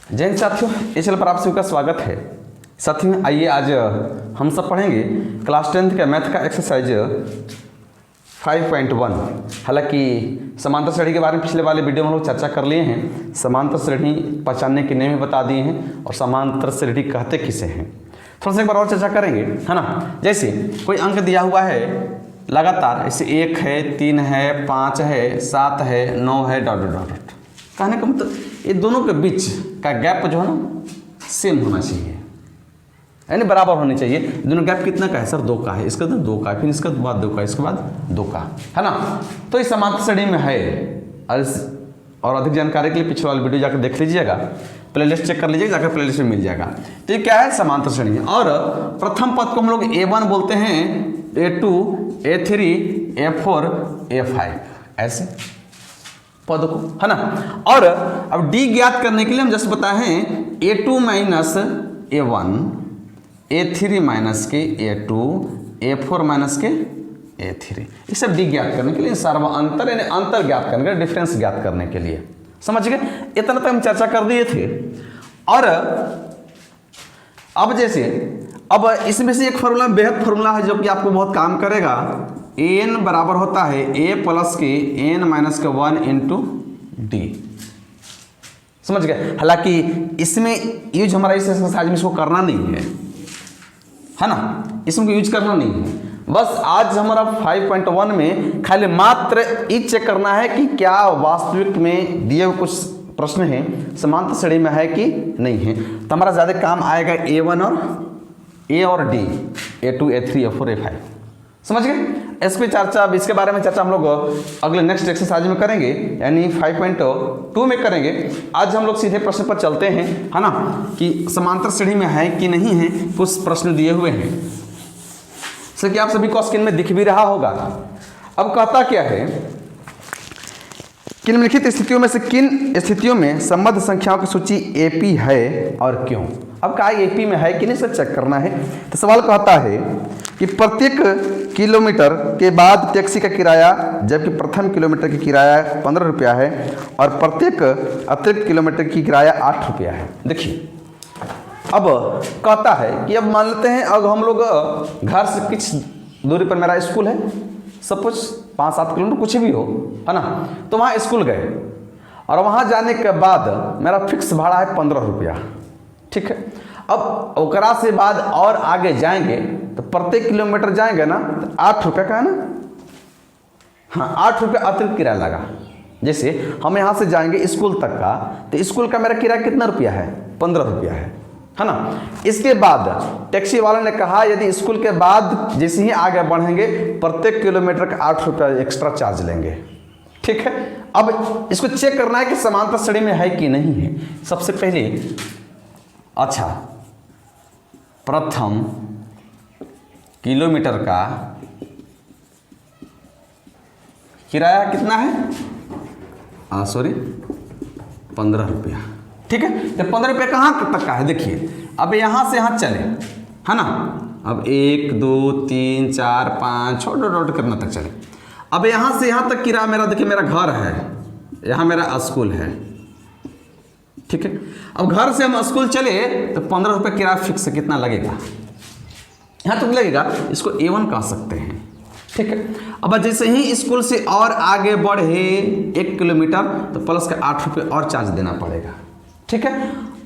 जय हिंद साथियों, इस चैनल पर आप सभी का स्वागत है। साथियों आइए आज हम सब पढ़ेंगे क्लास 10th का मैथ का एक्सरसाइज 5.1। हालांकि समांतर श्रेणी के बारे में पिछले वाले वीडियो में हम लोग चर्चा कर लिए हैं। समांतर श्रेणी पहचानने के नियम बता दिए हैं और समांतर श्रेणी कहते किसे हैं, थोड़ा सा एक बार और चर्चा करेंगे, है ना। जैसे कोई अंक दिया हुआ है लगातार, ऐसे 1 है, 3 है, 5 है, 7 है, 9 है, डॉट डॉट डॉट। कहने का मतलब ये दोनों के बीच का गैप जो है ना सेम होना चाहिए, यानी बराबर होनी चाहिए। दोनों गैप कितना का है सर? 2 का है, इसका तो 2 का है, फिर इसका बाद 2 का, इसके बाद 2 का, है ना। तो इस समांतर श्रेणी में है। और अधिक जानकारी के लिए पिछले वाले वीडियो जाकर देख लीजिएगा, प्लेलिस्ट चेक कर लीजिएगा, जाकर प्लेलिस्ट में मिल जाएगा। तो ये क्या है? समांतर श्रेणी। और प्रथम पद को हम लोग A1 बोलते हैं, A2, A3, A4, A5 ऐसे पद को, है ना। और अब D ज्ञात करने के लिए हम जैसे बताए हैं A2 minus A1, A3 minus के A2, A4 माइनस के A3, ये सब D ज्ञात करने के लिए, सर्वांतर यानी अंतर ज्ञात करने के लिए, डिफरेंस ज्ञात करने के लिए। समझ गए? इतना तक हम चर्चा कर दिए थे। और अब जैसे अब इसमें से एक फॉर्मूला बेहद फॉर्मूला है जो कि आपको बहुत काम करेगा। n बराबर होता है a प्लस के n माइनस के 1 इंटू डी। समझ गए? हालांकि इसमें यूज हमारा इस एक्सरसाइज में इसको करना नहीं है ना, इसमें यूज करना नहीं है। बस आज हमारा 5.1 में खाली मात्र ये चेक करना है कि क्या वास्तविक में दिए हुए कुछ प्रश्न हैं समांतर श्रेणी में है कि नहीं है। तो हमारा ज़्यादा काम आएगा A1 और A और D, A2, A3, A4, A5। समझ गए? इस पे चर्चा, अब इसके बारे में चर्चा हम लोग अगले नेक्स्ट एक्सरसाइज में करेंगे, यानी 5.2 में करेंगे। आज हम लोग सीधे प्रश्न पर चलते हैं, है ना, कि समांतर श्रेणी में है कि नहीं है। कुछ प्रश्न दिए हुए हैं, जैसे कि आप सभी को स्क्रीन में दिख भी रहा होगा। अब कहता क्या है कि निम्नलिखित स्थितियों में से किन स्थितियों में संबद्ध संख्याओं की सूची AP है और क्यों। अब कहा AP में है कि नहीं, इसे चेक करना है। तो सवाल कहता है कि प्रत्येक किलोमीटर के बाद टैक्सी का किराया, जबकि प्रथम किलोमीटर की किराया 15 रुपया है और प्रत्येक अतिरिक्त किलोमीटर की किराया 8 रुपया है। देखिए अब कहता है कि अब मान लेते हैं अब हम लोग घर से कुछ दूरी पर मेरा स्कूल है, सब कुछ 5-7 किलोमीटर कुछ भी हो, है ना। तो वहाँ स्कूल गए और वहाँ जाने के बाद मेरा फिक्स भाड़ा है 15 रुपया, ठीक है। अब ओकरा से बाद और आगे जाएंगे तो प्रत्येक किलोमीटर जाएंगे ना तो 8 रुपये का है ना, हाँ 8 रुपये अतिरिक्त किराया लगा। जैसे हम यहाँ से जाएंगे स्कूल तक का, तो स्कूल का मेरा किराया कितना रुपया है? 15 रुपया है ना। इसके बाद टैक्सी वाले ने कहा यदि स्कूल के बाद जैसे ही आगे बढ़ेंगे प्रत्येक किलोमीटर का 8 रुपया एक्स्ट्रा चार्ज लेंगे, ठीक है। अब इसको चेक करना है कि समांतर श्रेणी में है कि नहीं है। सबसे पहले अच्छा, प्रथम किलोमीटर का किराया कितना है? 15 रुपया, ठीक है। तो 15 रुपया कहाँ तक का है? देखिए अब यहाँ से यहाँ चले, है ना। अब 1, 2, 3, 4, 5, 6 डॉट करना तक चले। अब यहाँ से यहाँ तक किराया मेरा, देखिए मेरा घर है, यहाँ मेरा स्कूल है, ठीक है। अब घर से हम स्कूल चले तो 15 रुपये किराया फिक्स कितना लगेगा? यहाँ तक लगेगा, इसको A1 कह सकते हैं, ठीक है। अब जैसे ही स्कूल से और आगे बढ़े 1 किलोमीटर तो प्लस का 8 रुपये और चार्ज देना पड़ेगा, ठीक है।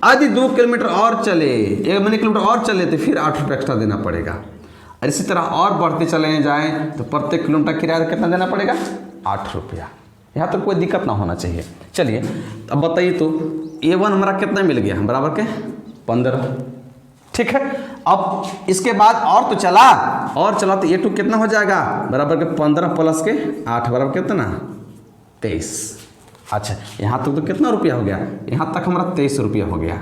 यदि 2 किलोमीटर और चले, 1 किलोमीटर और चले तो फिर 8 रुपये एक्स्ट्रा देना पड़ेगा। और इसी तरह और बढ़ते चले जाएं तो प्रत्येक किलोमीटर किराया कितना देना पड़ेगा? 8 रुपया। यहाँ तक कोई दिक्कत ना होना चाहिए। चलिए अब बताइए तो A1 हमारा कितना मिल गया? बराबर के 15, ठीक है। अब इसके बाद और तो चला तो A2 कितना हो जाएगा? बराबर के 15 प्लस के 8 बराबर कितना? 23। अच्छा यहाँ तक तो कितना रुपया हो गया? यहाँ तक हमारा 23 रुपया हो गया।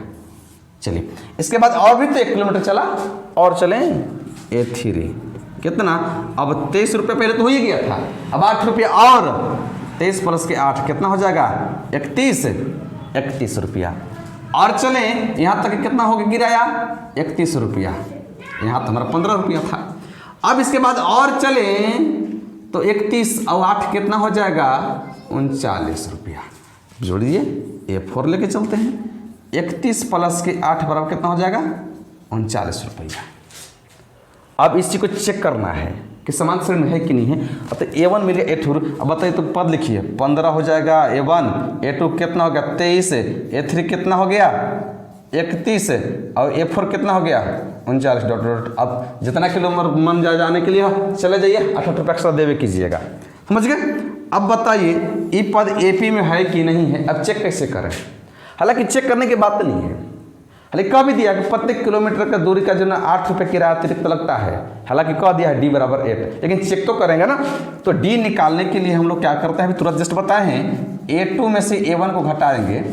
चलिए इसके बाद और भी तो 1 किलोमीटर चला और चलें A3 कितना? अब 23 रुपये पहले तो हो ही गया था, अब 8 रुपया और 23 प्लस के 8 कितना हो जाएगा? 31 रुपया। और चलें यहाँ तक कितना हो गया किराया? 31 रुपया। यहाँ तो हमारा 15 रुपया था। अब इसके बाद और चलें तो 31 और 8 कितना हो जाएगा? 39 रुपया। जोड़िए A4 लेके चलते हैं, 31 प्लस के 8 बराबर कितना हो जाएगा 39 रुपया। अब इसी को चेक करना है कि समान श्रेणी में है कि नहीं है। अब तो A1 मिल गया A2, अब बताइए तो पद लिखिए 15 हो जाएगा A1, A2 कितना हो गया 23, A3 कितना हो गया 31 और A4 कितना हो गया 39 डॉट डॉट। अब जितना किलो मन जाने के लिए चले जाइए 8 रुपये एक्स्ट्रा देवे कीजिएगा, समझ गए। अब बताइए ये पद AP में है कि नहीं है, अब चेक कैसे करें। हालांकि चेक करने की बात नहीं है, हालांकि कह भी दिया कि प्रत्येक किलोमीटर का दूरी का जो ना 8 रुपये किराया अतिरिक्त लगता है, हालांकि कह दिया है D बराबर 8, लेकिन चेक तो करेंगे ना। तो D निकालने के लिए हम लोग क्या करते हैं, अभी तुरंत जस्ट बताए हैं, A2 में से A1 को घटाएंगे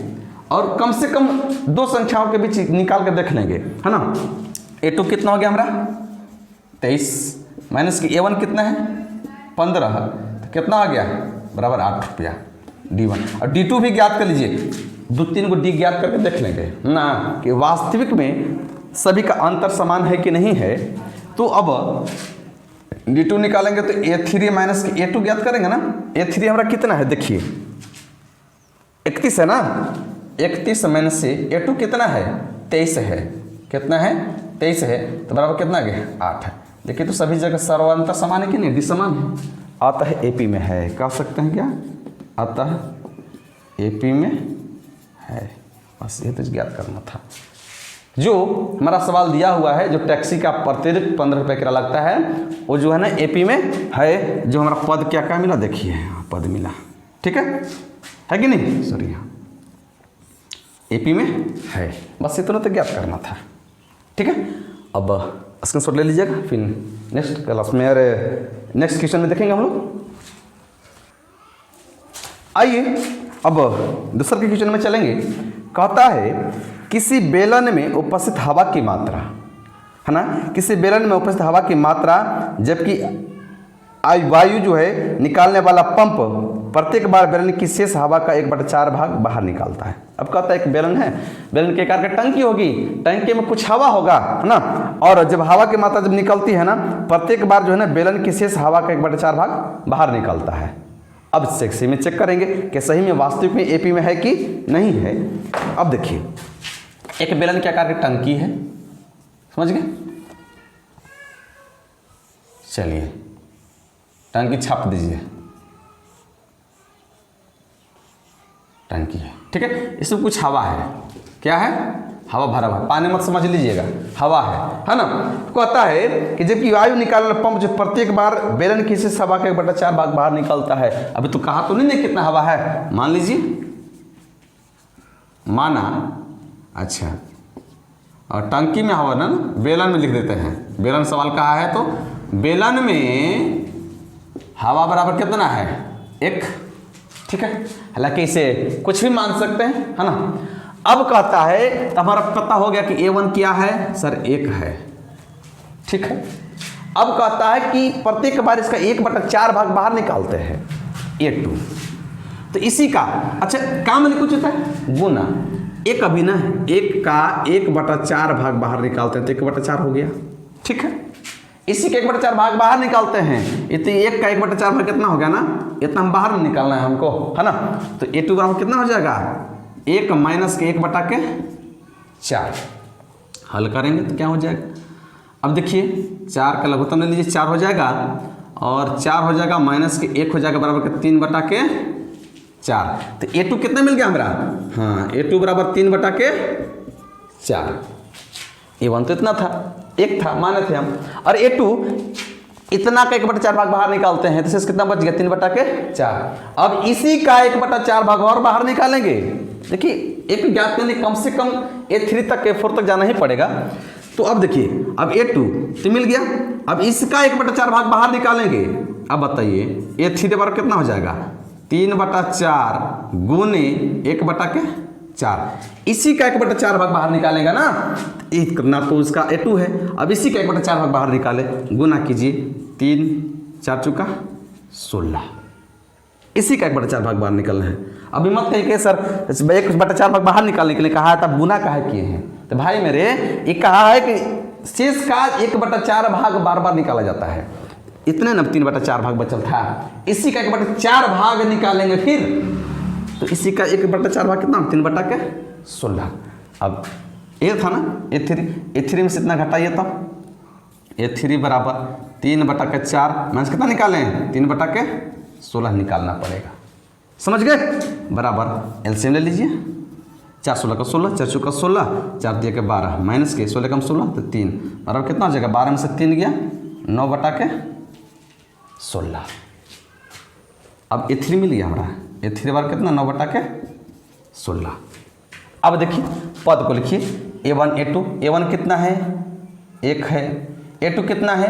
और कम से कम दो संख्याओं के बीच निकाल के देख लेंगे, है ना। A2 कितना हो गया हमारा 23 माइनस की A1 कितना है 15, तो कितना आ गया बराबर 8 रुपया D1। और D2 भी ज्ञात कर लीजिए, 2-3 को D ज्ञात करके देख लेंगे ना कि वास्तविक में सभी का अंतर समान है कि नहीं है। तो अब D2 निकालेंगे तो A3 माइनस के A2 ज्ञात करेंगे ना। A3 हमारा कितना है देखिए 31 है ना, 31 माइनस से A2 कितना है 23 है, कितना है 23 है, तो बराबर कितना आ गया 8 है। देखिए तो सभी जगह सर्वांतर समान है कि नहीं, D समान है। आता है AP में है, कह सकते हैं क्या, आता है AP में है, बस ये तो ज्ञात करना था। जो हमारा सवाल दिया हुआ है, जो टैक्सी का अतिरिक्त 15 रुपये किराया लगता है, वो जो है ना AP में है। जो हमारा पद क्या क्या मिला देखिए, पद मिला, ठीक है कि नहीं, सॉरी हाँ AP में है, बस इतना तो ज्ञात करना था, ठीक है। अब स्क्रीनशॉट ले लीजिएगा, फिर नेक्स्ट क्लास में अरे नेक्स्ट क्वेश्चन में देखेंगे हम लोग। आइए अब दूसरे के क्वेश्चन में चलेंगे। कहता है किसी बेलन में उपस्थित हवा की मात्रा, है ना, किसी बेलन में उपस्थित हवा की मात्रा जबकि वायु जो है निकालने वाला पंप प्रत्येक बार बेलन की शेष हवा का 1/4 भाग बाहर निकालता है। अब कहता है एक बेलन है, बेलन के आकार की टंकी होगी, टंकी में कुछ हवा होगा, है ना, और जब हवा की मात्रा जब निकलती है ना, प्रत्येक बार जो है ना बेलन की शेष हवा का 1/4 भाग बाहर निकलता है। अब सेक्सी में चेक करेंगे कि सही में वास्तविक में AP में है कि नहीं है। अब देखिए एक बेलन के आकार की टंकी है, समझ गए, चलिए टंकी छाप दीजिए, टंकी है, ठीक है, इसमें कुछ हवा है, क्या है, हवा भरा हुआ, पानी मत समझ लीजिएगा, हवा है ना। कहता है कि जबकि वायु निकालने वाला पंप जो प्रत्येक बार बेलन की शेष हवा का 1/4 भाग बाहर निकलता है। अभी तो कहा तो नहीं ना कितना हवा है, मान लीजिए, माना, अच्छा, और टंकी में हवा ना, बेलन में लिख देते हैं, बेलन सवाल कहा है तो बेलन में हवा बराबर कितना है 1, ठीक है, हालांकि इसे कुछ भी मान सकते हैं, है ना। अब कहता है तो हमारा पता हो गया कि A1 क्या है सर 1 है, ठीक है। अब कहता है कि प्रत्येक बार इसका 1/4 भाग बाहर निकालते हैं A2, तो इसी का अच्छा काम लिख कुछ होता है गुना, एक अभी ना 1 का 1/4 भाग बाहर निकालते हैं तो 1/4 हो गया, ठीक है। इसी का 1/4 भाग बाहर निकालते हैं, इतने 1 का 1/4 भाग कितना हो गया ना, इतना हम बाहर निकालना है हमको, है ना। तो A2 बराबर कितना हो जाएगा 1 माइनस के 1/4, हल करेंगे तो क्या हो जाएगा। अब देखिए 4 का लघुत्तम ले लीजिए, 4 हो जाएगा, और 4 हो जाएगा माइनस के 1 हो जाएगा बराबर के 3/4। तो A2 कितना मिल गया हमारा, हाँ A2 बराबर 3/4। A1 तो इतना था, 1 था, माने थे हम, और A2 इतना का 1/4 भाग बाहर निकालते हैं, तो इससे कितना बच गया 3/4। अब इसी का 1/4 भाग और बाहर निकालेंगे। देखिए एक ज्ञात करने कम से कम A3 तक A4 तक जाना ही पड़ेगा। तो अब देखिए अब A2 तो मिल गया, अब इसका 1/4 भाग बाहर निकालेंगे। अब बताइए A3 बराबर कितना हो जाएगा 3/4 गुने 1/4, इसी का 1/4 भाग बाहर निकालेगा ना, ना तो इसका A2 है। अब इसी का 1/4 भाग बाहर निकाले, गुना कीजिए, 3 4 चुका 16, इसी का 1/4 भाग बाहर निकलना है। अभी मत कहिए कि सर 1/4 भाग बाहर निकालने के लिए कहा है तब गुना काहे किए हैं। तो भाई मेरे ये कहा है कि शेष का 1/4 भाग बार बार निकाला जाता है, इतने न 3/4 भाग बचल था, इसी का 1/4 भाग निकालेंगे फिर, तो इसी का 1/4 भाग कितना 3/16। अब ए था ना A3 में से इतना घटाइए तब A3 बराबर 3/4 माइनस कितना निकालें 3/16 निकालना पड़ेगा। समझ गए? बराबर एलसीएम ले लीजिए। 4 16 का 16, 4 चौका 16, 4 दिया के 12 माइनस के 16 कम 16 तो 3 बराबर कितना हो जाएगा 12 में से 3 गया 9/16। अब A3 मिल गया हमारा A3 बार कितना 9/16। अब देखिए पद को लिखिए A1 A2 A1 कितना है 1 है A2 कितना है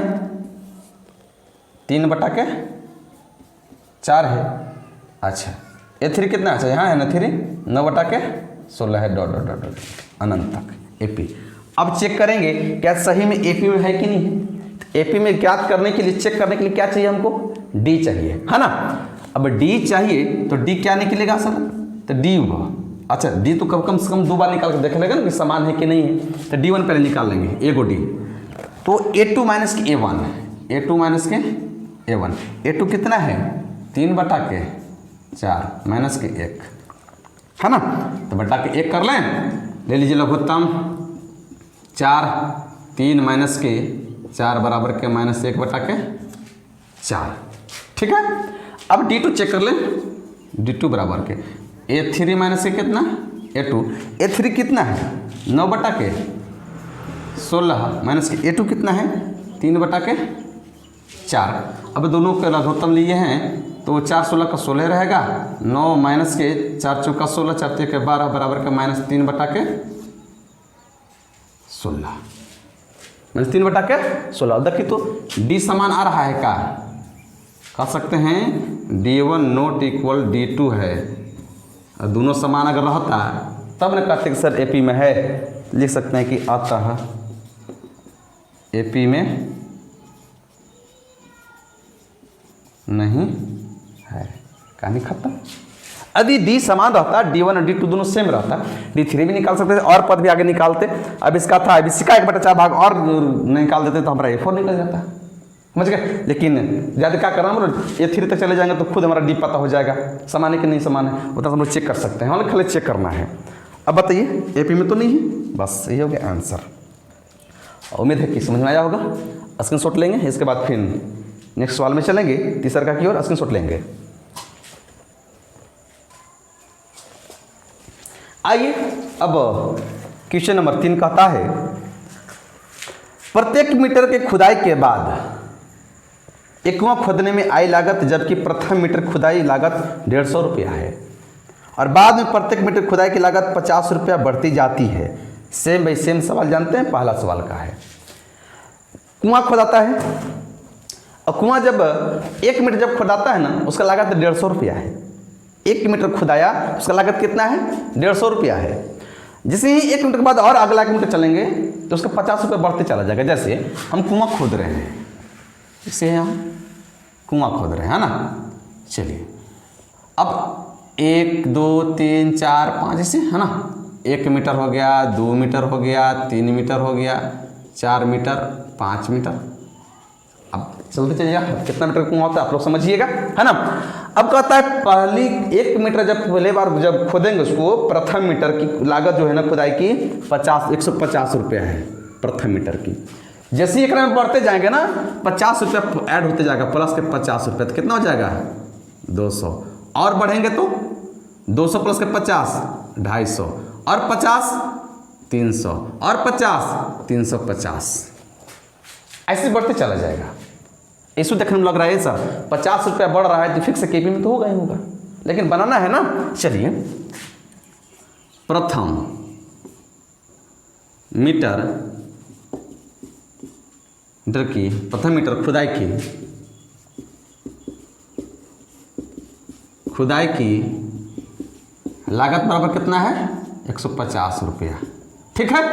3/4 है। अच्छा A3 कितना अच्छा यहाँ है ना 3 9/16 है डॉट डॉट डॉट डॉट अनंत तक AP। अब चेक करेंगे क्या सही में AP में है कि नहीं है। AP में ज्ञात करने के लिए चेक करने के लिए क्या चाहिए हमको D चाहिए है ना। अब D चाहिए तो D क्या निकलेगा सर तो D हुआ। अच्छा D तो कम से कम 2 बार निकाल के देख लेगा ना कि समान है कि नहीं है तो D1 पहले निकाल लेंगे एगो D तो A2 माइनस के A1 A2 माइनस के A1 A2 कितना है 3/4 माइनस के 1 है ना तो बटा के 1 कर लें ले लीजिए लघुत्तम 4 3 माइनस के 4 बराबर के -1/4 ठीक है। अब D2 चेक कर लें D2 बराबर के A3 माइनस के कितना A2 A3 कितना है 9/16 माइनस के A2 कितना है 3/4। अब दोनों के लघुत्तम लिए हैं तो 4 16 का 16 रहेगा 9 माइनस के 4 चौका 16 4 के 12 बराबर के -3/16 देखिए तो D समान आ रहा है क्या कह सकते हैं D1 नॉट इक्वल D2 है। दोनों समान अगर रहता तब न कहते कि सर AP में है लिख सकते हैं कि आता है AP में नहीं है कहानी खत्म। यदि D समान रहता D1 और D2 दोनों सेम रहता D3 भी निकाल सकते थे और पद भी आगे निकालते। अब इसका था अब इसका 1/4 भाग और निकाल देते तो हमारा A4 निकल जाता समझ गए। लेकिन ज़्यादा क्या करना हम A3 तक चले जाएंगे तो खुद हमारा D पता हो जाएगा समान है कि नहीं समान है वो तो हम लोग चेक कर सकते हैं हमें खाली चेक करना है। अब बताइए AP में तो नहीं है बस यही हो गया आंसर। उम्मीद है कि समझ में आया होगा। स्क्रीनशॉट लेंगे इसके बाद फिर नेक्स्ट सवाल में चलेंगे तीसरा की ओर स्क्रीनशॉट लेंगे। आइए अब क्वेश्चन नंबर 3 कहता है प्रत्येक मीटर के खुदाई के बाद एक कुआं खोदने में आई लागत जबकि प्रथम मीटर खुदाई लागत 150 रुपया है और बाद में प्रत्येक मीटर खुदाई की लागत 50 रुपया बढ़ती जाती है। सेम बाई सेम सवाल जानते हैं। पहला सवाल का है कुआं खोदाता है और कुआं जब 1 मीटर जब खोदाता है ना उसका लागत 150 रुपया है। 1 मीटर खुदाया उसका लागत कितना है 150 रुपया है। जैसे ही 1 मीटर के बाद और अगला 1 मीटर चलेंगे तो उसका 50 रुपये बढ़ते चला जाएगा। जैसे हम कुआं खोद रहे हैं इसे हम कुआं खोद रहे हैं है ना। चलिए अब 1 2 3 4 5 ऐसे है ना 1 मीटर हो गया 2 मीटर हो गया 3 मीटर हो गया 4 मीटर 5 मीटर। अब चलते चलिएगा कितना मीटर कुआं होता है आप लोग समझिएगा है ना। अब कहता है पहली 1 मीटर जब पहले बार जब खोदेंगे उसको प्रथम मीटर की लागत जो है ना खुदाई की 150 रुपया है प्रथम मीटर की। जैसे ही एक में बढ़ते जाएंगे ना 50 रुपया ऐड होते जाएगा प्लस के 50 रुपये तो कितना हो जाएगा 200 और बढ़ेंगे तो 200 प्लस के 50 250 और 50 300 और 50 350 ऐसे बढ़ते चला जाएगा। इसको देखने में लग रहा है सर 50 रुपया बढ़ रहा है तो फिक्स केपी में तो होगा ही होगा लेकिन बनाना है ना। चलिए प्रथम मीटर खुदाई की लागत बराबर कितना है 150 रुपया ठीक है।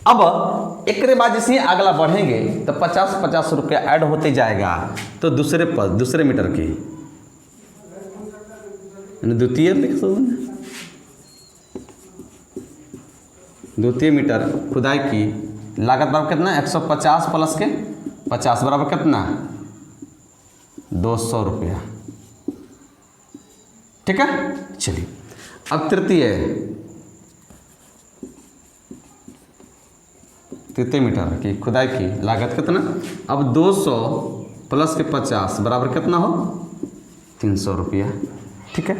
अब एक बाद जैसे अगला बढ़ेंगे तो 50 रुपया ऐड होते जाएगा तो दूसरे मीटर की द्वितीय मीटर खुदाई की लागत बराबर कितना 150 प्लस के 50 बराबर कितना 200 रुपया ठीक है। चलिए अब तृतीय 33 मीटर की खुदाई की लागत कितना? अब 200 प्लस के 50 बराबर कितना हो? 300 रुपया। ठीक है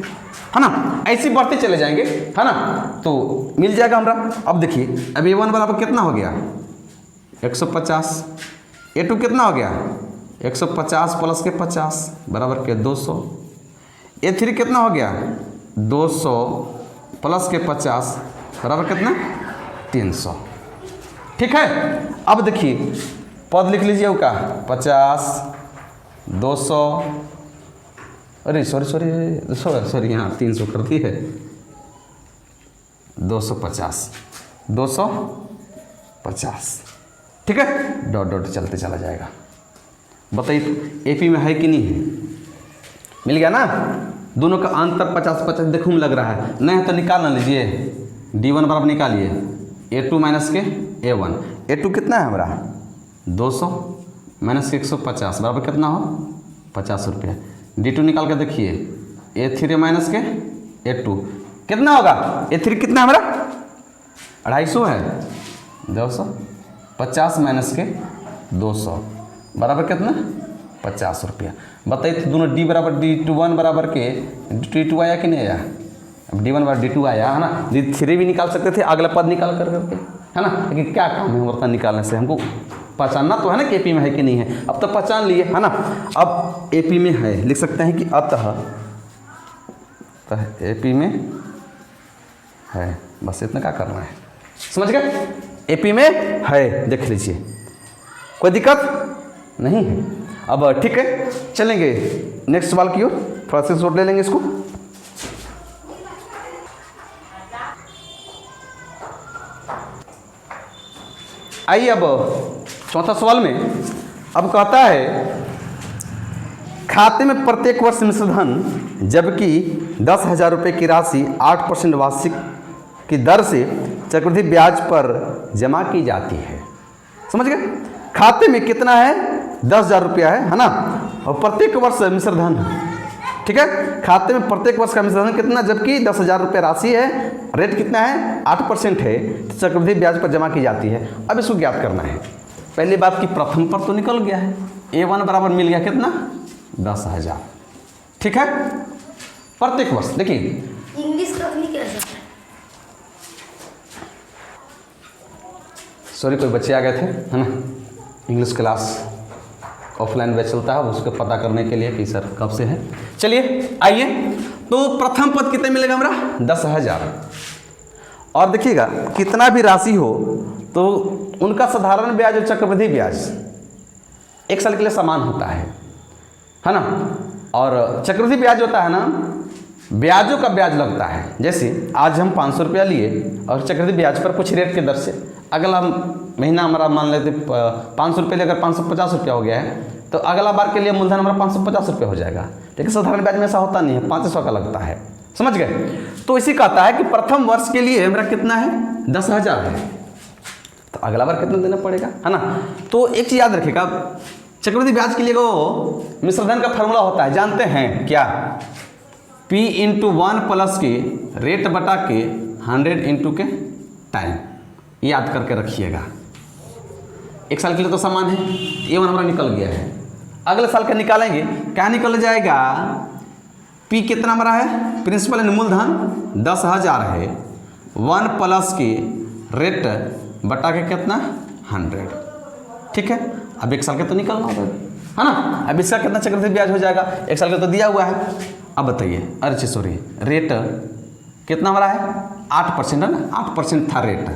ना? ऐसे बढ़ते चले जाएंगे, है ना? तो मिल जाएगा हमारा। अब देखिए, अब A1 बराबर कितना हो गया? 150। A2 कितना हो गया? 150 प्लस के 50 बराबर के 200। A3 कितना हो गया? 200 प्लस के 50 बराबर कितना? 300। ठीक है। अब देखिए पद लिख लीजिए का 50 200, अरे सॉरी यहाँ 300 कर दी है, 250 250। ठीक है, डॉट डॉट चलते चला जाएगा। बताइए एपी में है कि नहीं है? मिल गया ना? दोनों का अंतर 50-50 देखूँ लग रहा है, नहीं है तो निकाल ना लीजिए। D1 बराबर निकालिए A2 माइनस के A1। A2 कितना है हमारा? 200 माइनस के 150 बराबर कितना हो? 50 रुपया। D2 निकाल के देखिए, A3 माइनस के A2 कितना होगा? A3 कितना हमारा? 250 है, 250 माइनस के 200 बराबर कितना? 50 रुपया। बताइए तो दोनों D बराबर D21 बराबर के D2 आया कि नहीं आया? अब D1 बराबर D2 आया है ना? D3 भी निकाल सकते थे अगला पद निकाल करके, है ना? लेकिन क्या काम है वर्तन निकालने से, हमको पहचानना तो है ना कि एपी में है कि नहीं है। अब तो पहचान लिए, है ना? अब एपी में है लिख सकते हैं कि अतः एपी में है, बस इतना क्या करना है, समझ गए? एपी में है, देख लीजिए, कोई दिक्कत नहीं है। अब ठीक है, चलेंगे नेक्स्ट सवाल की ओर, थोड़ा सा शॉर्ट ले लेंगे इसको। आइए अब चौथा सवाल में अब कहता है खाते में प्रत्येक वर्ष मिश्र धन जबकि 10,000 रुपये की राशि 8% वार्षिक की दर से चक्रवृद्धि ब्याज पर जमा की जाती है। समझ गए? खाते में कितना है? 10,000 रुपया है ना? और प्रत्येक वर्ष मिश्र धन, ठीक है, खाते में प्रत्येक वर्ष का मिश्र धन कितना? जबकि 10,000 रुपये राशि है, रेट कितना है? 8% है, तो चक्रवृद्धि ब्याज पर जमा की जाती है। अब इसको ज्ञात करना है। पहली बात की प्रथम पर तो निकल गया है, A1 बराबर मिल गया कितना? 10,000। ठीक है, प्रत्येक वर्ष। देखिए इंग्लिश का नहीं कह सकते, सॉरी कोई बच्चे आ गए थे, है ना? इंग्लिश क्लास ऑफलाइन बैच चलता है, उसको पता करने के लिए कि सर कब से है। चलिए आइए, तो प्रथम पद कितने मिलेगा हमारा? 10,000। और देखिएगा कितना भी राशि हो तो उनका साधारण ब्याज और चक्रवृद्धि ब्याज एक साल के लिए समान होता है ना? और चक्रवृद्धि ब्याज होता है ना, ब्याजों का ब्याज लगता है। जैसे आज हम 500 रुपया लिए और चक्रवृद्धि ब्याज पर कुछ रेट के दर से अगला महीना हमारा मान लेते 500 रुपये लेकर 550 रुपया हो गया है, तो अगला बार के लिए मूलधन हमारा 550 रुपये हो जाएगा। लेकिन साधारण ब्याज में ऐसा होता नहीं है, 500 का लगता है। समझ गए? तो इसी कहता है कि प्रथम वर्ष के लिए मेरा कितना है? 10,000 है, तो अगला बार कितना देना पड़ेगा, है ना? तो एक चीज़ याद रखिएगा, चक्रवृद्धि ब्याज के लिए वो मिश्र धन का फॉर्मूला होता है, जानते हैं क्या? P × 1 प्लस के रेट बटा के 100 × के टाइम, याद करके रखिएगा। एक साल के लिए तो समान है, A1 हमारा निकल गया है। अगले साल का निकालेंगे, क्या निकल जाएगा? P कितना हमारा है? प्रिंसिपल यानी मूलधन 10,000 है, 1 प्लस के रेट बटा के कितना? 100। ठीक है, अब एक साल का तो निकलना होगा, है ना? अब इसका कितना चक्रवृद्धि ब्याज हो जाएगा? एक साल का तो दिया हुआ है। अब बताइए, अरे सॉरी, रेट कितना हमारा है? 8% है ना? 8% था रेट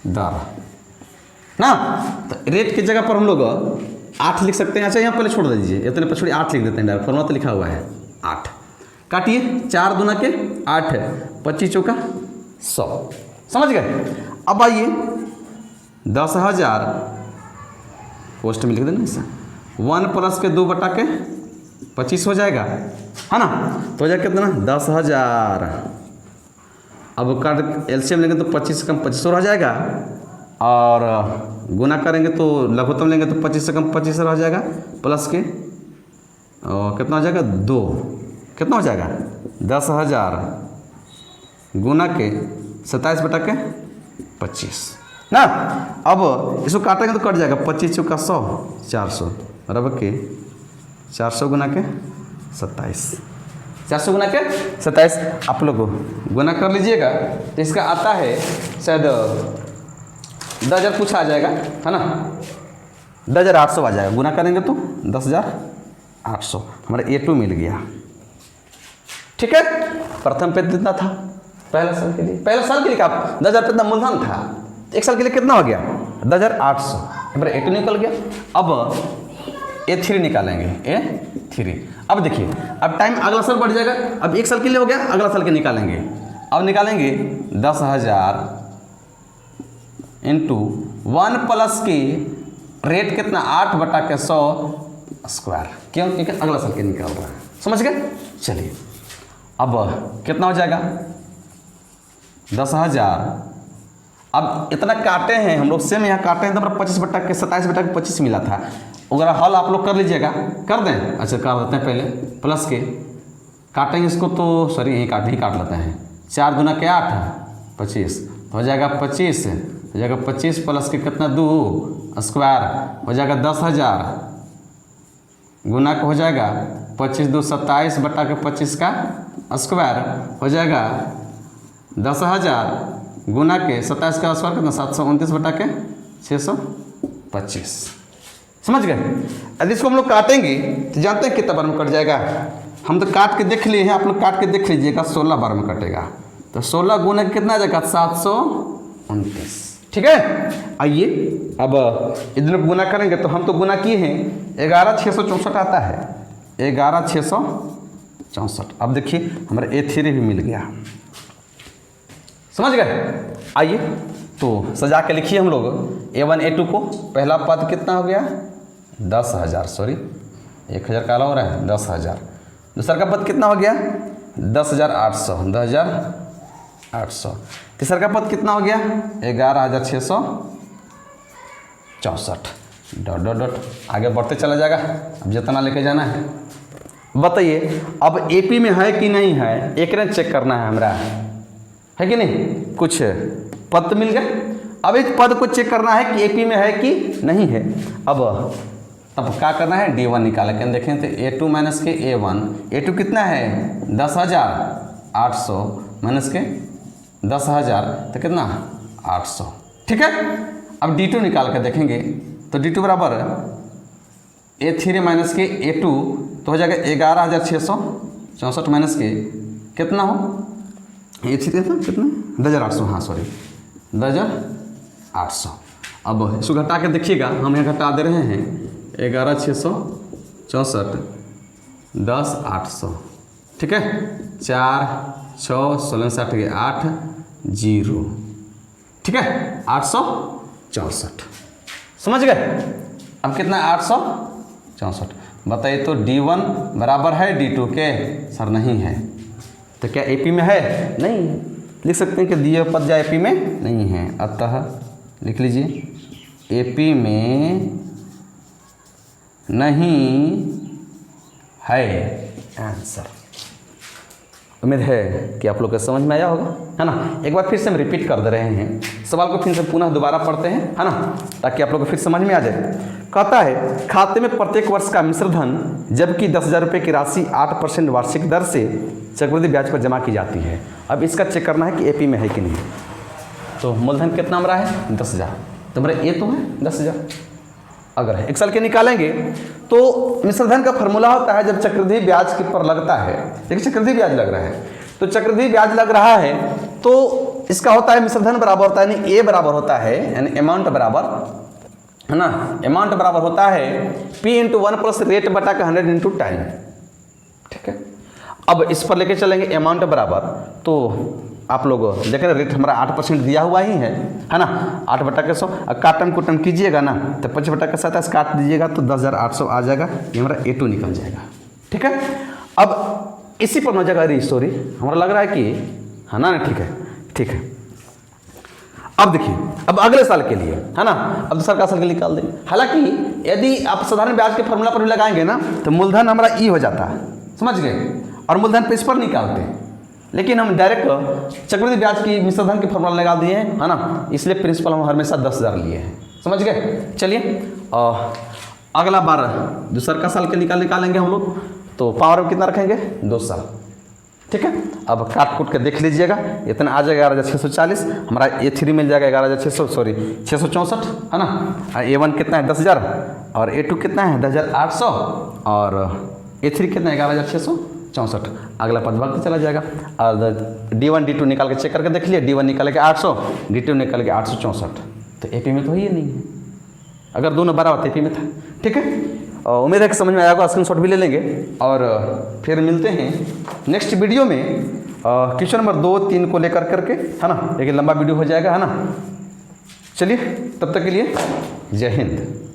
दर ना, तो रेट की जगह पर हम लोग 8 लिख सकते हैं। अच्छा यहाँ पहले छोड़ दीजिए, इतने पर छोड़िए, 8 लिख देते हैं डायरेक्ट, फॉर्मूला तो लिखा हुआ है 8। काटिए, 4 दूना के 8 है, 25 चौका 100। समझ गए? अब आइए 10,000 पोस्ट में लिख देना इसे, 1 प्लस के 2 बटा के 25 हो जाएगा, है ना? तो हो जाएगा कितना? 10,000। अब काट एलसीएम लेंगे तो 25 से कम 25 रह जाएगा, और गुना करेंगे तो लघुत्तम लेंगे तो 25 से कम 25 रह जाएगा, प्लस के कितना हो जाएगा? 2। कितना हो जाएगा? 10,000 गुना के 27 बटा के 25। ना। अब इसको काटेंगे तो कट जाएगा, 25 चौका 100, 400 बराबर के 400 गुना के 27, 400 गुना के 27। आप लोग गुना कर लीजिएगा तो इसका आता है शायद 10,000 कुछ आ जाएगा, है ना, 10,800 आ जाएगा। गुना करेंगे तो 10,800 हमारा A2 मिल गया। ठीक है, प्रथम पे कितना था पहला साल के लिए, पहला साल के लिए आप 10,000 कितना मूलधन था, एक साल के लिए कितना हो गया 10,800, हमारा A2 निकल गया। अब A3 निकालेंगे, A3। अब देखिए अब टाइम अगला साल बढ़ जाएगा, अब एक साल के लिए हो गया, अगला साल के निकालेंगे। अब निकालेंगे 10,000 इंटू 1 प्लस की रेट कितना 8/100 स्क्वायर, क्यों, क्योंकि अगला साल के निकाल रहा है, समझ गए। चलिए अब कितना हो जाएगा 10,000। अब इतना काटे हैं हम लोग, सेम यहाँ काटे हैं तो हमारा 25/27/25 मिला था। अगर हल आप लोग कर लीजिएगा, कर दें, अच्छा कर देते हैं पहले, प्लस के काटेंगे इसको तो सॉरी यही काट लेते हैं, 4 दूना के 8 25 हो जाएगा 25, हो जाएगा 25 प्लस के कितना 2 स्क्वायर हो जाएगा 10,000 गुना का हो जाएगा 25 2 27/25 का स्क्वायर हो जाएगा 10,000 गुना के 27 का स्क्वायर कितना 729/625, समझ गए। यदि इसको हम लोग काटेंगे तो जानते हैं कितना बार में कट जाएगा, हम तो काट के देख लिए हैं, आप लोग काट के देख लीजिएगा 16 बार में कटेगा। तो 16 गुना कितना आ जाएगा 729, ठीक है। आइए अब इधर गुना करेंगे तो हम तो गुना किए हैं, 11,664 आता है, 11,664। अब देखिए हमारा A3 भी मिल गया, समझ गए। आइए तो सजा के लिखिए हम लोग A1 A2 को। पहला पद कितना हो गया 10,000, सॉरी 1,000 काला हो रहा है 10,000। दूसरा का पद कितना हो गया 10,800, 10,800। तीसरा का पद कितना हो गया 11,664। डॉट डॉट डॉट आगे बढ़ते चला जाएगा, अब जितना लेके जाना है। बताइए अब AP में है कि नहीं है, एक ने चेक करना है हमारा, है कि नहीं। कुछ पद तो मिल गए, अब इस पद को चेक करना है कि AP में है कि नहीं है। अब क्या करना है D1 निकाला के देखें तो A2 माइनस के A1, A2 कितना है 10,800 माइनस के 10,000 तो कितना 800, ठीक है। अब D2 निकाल कर देखेंगे तो D2 बराबर A3 माइनस के A2 तो हो जाएगा 11,664 माइनस के कितना हो A3 कितना 10,800, हाँ सॉरी 10,800। अब इसको घटा के देखिएगा, हम यहाँ घटा दे रहे हैं 11,664 10,800, ठीक है। 4 6 16 60 के 8 0, ठीक है 864, समझ गए। अब कितना 864। बताइए तो D1 बराबर है D2 के, सर नहीं है, तो क्या AP में है, नहीं है। लिख सकते हैं कि दिए पद या AP में नहीं है, अतः लिख लीजिए AP में नहीं है आंसर। उम्मीद है कि आप लोग को समझ में आया होगा, है ना। एक बार फिर से हम रिपीट कर दे रहे हैं, सवाल को फिर से पुनः दोबारा पढ़ते हैं, है ना, ताकि आप लोग को फिर समझ में आ जाए। कहता है खाते में प्रत्येक वर्ष का मिश्र धन जबकि 10,000 रुपये की राशि 8% वार्षिक दर से चक्रवृद्धि ब्याज पर जमा की जाती है। अब इसका चेक करना है कि AP में है कि नहीं। तो मूलधन कितना हमारा है 10,000, तो हमारा A तो है 10,000। अगर है एक साल के निकालेंगे तो मिश्रधन का फॉर्मूला होता है जब चक्रवृद्धि ब्याज के पर लगता है, देखिए चक्रवृद्धि ब्याज लग रहा है, तो चक्रवृद्धि ब्याज लग रहा है तो इसका होता है मिश्रधन बराबर होता है यानी A बराबर होता है यानी अमाउंट बराबर, है ना, अमाउंट बराबर होता है P इंटू 1 प्लस रेट बटा का 100 इंटू टाइम, ठीक है। अब इस पर लेके चलेंगे अमाउंट बराबर, तो आप लोग देखें रेट हमारा 8% दिया हुआ ही है ना, 8/100। काटन कुटन कीजिएगा ना तो 25/27 काट दीजिएगा तो 10,800 आ जाएगा, ये हमारा A2 निकल जाएगा, ठीक है। अब इसी पर नजर आ रही स्टोरी हमारा लग रहा है कि है ना, ठीक है ठीक है। अब देखिए अब अगले साल के लिए, है ना, अब दूसरा का साल के लिए निकाल देंगे। हालांकि यदि आप साधारण ब्याज के फॉर्मूला पर भी लगाएंगे ना तो मूलधन हमारा E हो जाता है, समझ गए, और मूलधन पे इस पर निकालते हैं लेकिन हम डायरेक्ट चक्रवृद्धि ब्याज की मिश्र धन की फॉर्मूला लगा दिए हैं, है ना, इसलिए प्रिंसिपल हम हमेशा 10,000 लिए हैं। समझ गए? चलिए अगला बार दूसरा का साल के निकालेंगे हम लोग, तो पावर में कितना रखेंगे? 2 साल। ठीक है, अब काट कूट के देख लीजिएगा, इतना आ जाएगा 11,640, हमारा A3 मिल जाएगा 664, है ना। A1 कितना है? 10,000, और A2 कितना है? 10,800, और A3 कितना है? 11,664। अगला पद भाग चला जाएगा, और D1 D2 निकाल के चेक करके देख लिए, D1 निकाल के 800, D2 निकाल के 864, तो AP में तो ही नहीं है। अगर दोनों बराबर AP में था। ठीक है, उम्मीद है कि समझ में आएगा, स्क्रीनशॉट भी ले लेंगे, और फिर मिलते हैं नेक्स्ट वीडियो में क्वेश्चन नंबर 2, 3 को लेकर करके, है ना। एक लंबा वीडियो हो जाएगा, है ना। चलिए, तब तक के लिए जय हिंद।